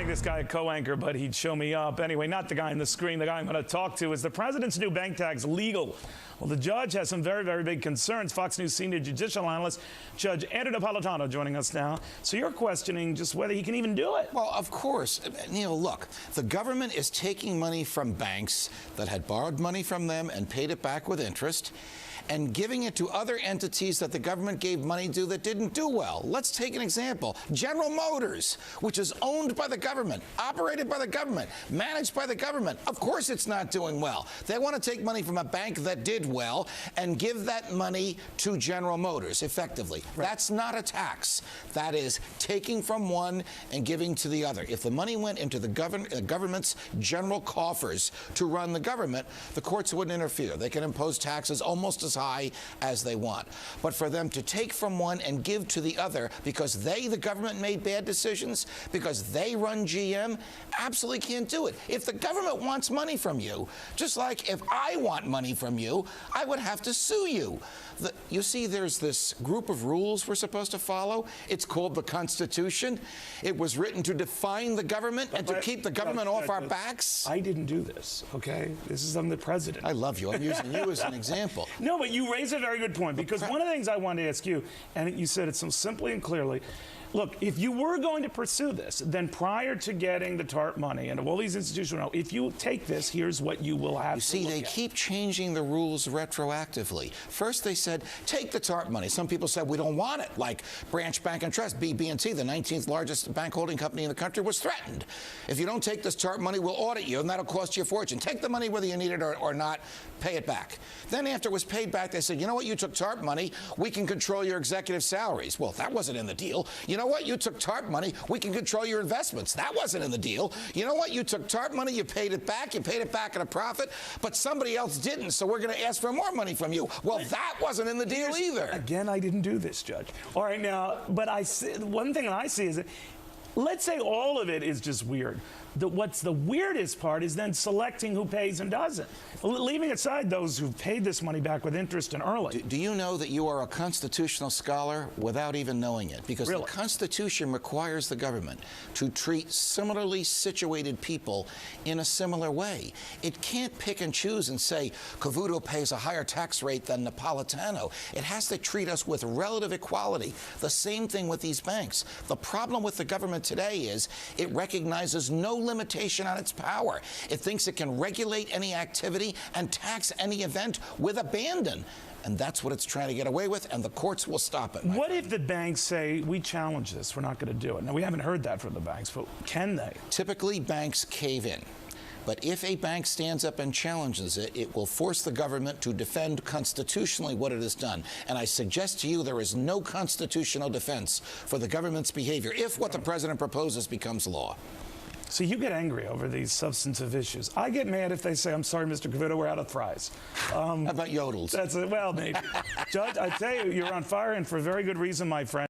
this guy a co-anchor, but he'd show me up. Anyway, not the guy on the screen. The guy I'm going to talk to is the president's new bank tax legal? Well, the judge has some very, very big concerns. Fox News senior judicial analyst, Judge Andrew Napolitano, joining us now. So you're questioning just whether he can even do it. Well, of course. Neil, look, the government is taking money from banks that had borrowed money from them and paid it back with interest, and giving it to other entities that the government gave money to that didn't do well. Let's take an example. General Motors, which is owned by the government, operated by the government, managed by the government. Of course it's not doing well. They want to take money from a bank that did well and give that money to General Motors, effectively. Right. That's not a tax. That is taking from one and giving to the other. If the money went into the government's general coffers to run the government, the courts wouldn't interfere. They can impose taxes almost as high as they want. But for them to take from one and give to the other because they, the government, made bad decisions, because they run GM, absolutely can't do it. If the government wants money from you, just like if I want money from you, I would have to sue you. You see, there's this group of rules we're supposed to follow. It's called the Constitution. It was written to define the government and to keep the government off our backs. I didn't do this, okay? This is I'm the president. I love you. I'm using you as an example. No, but you raise a very good point, because one of the things I wanted to ask you, and you said it so simply and clearly, look, if you were going to pursue this, then prior to getting the TARP money and all these institutional, if you take this, here's what you will have. You see, they keep changing the rules retroactively. First they said, take the TARP money. Some people said, we don't want it, like Branch Bank and Trust, BB&T, the 19th largest bank holding company in the country, was threatened. If you don't take this TARP money, we'll audit you, and that'll cost you a fortune. Take the money whether you need it or not, pay it back. Then after it was paid back, they said, you know what, you took TARP money, we can control your executive salaries. Well, that wasn't in the deal. You know what? You took TARP money, we can control your investments. That wasn't in the deal. You know what? You took TARP money, you paid it back at a profit, but somebody else didn't, so we're going to ask for more money from you. Well, that wasn't in the deal either. Again, I didn't do this, Judge. All right, now, but one thing I see is that, let's say all of it is just weird. What's the weirdest part is then selecting who pays and doesn't. Leaving aside those who've paid this money back with interest and early. Do you know that you are a constitutional scholar without even knowing it? Because the Constitution requires the government to treat similarly situated people in a similar way. It can't pick and choose and say, Cavuto pays a higher tax rate than Napolitano. It has to treat us with relative equality. The same thing with these banks. The problem with the government today is it recognizes no limitation on its power. It thinks it can regulate any activity and tax any event with abandon. And that's what it's trying to get away with, and the courts will stop it. What if the banks say, we challenge this, we're not going to do it? Now, we haven't heard that from the banks, but can they? Typically, banks cave in. But if a bank stands up and challenges it, it will force the government to defend constitutionally what it has done. And I suggest to you there is no constitutional defense for the government's behavior if what the president proposes becomes law. So you get angry over these substantive issues. I get mad if they say, I'm sorry, Mr. Cavuto, we're out of fries. How about yodels? That's it. Well, maybe. Judge, I tell you, you're on fire, and for very good reason, my friend.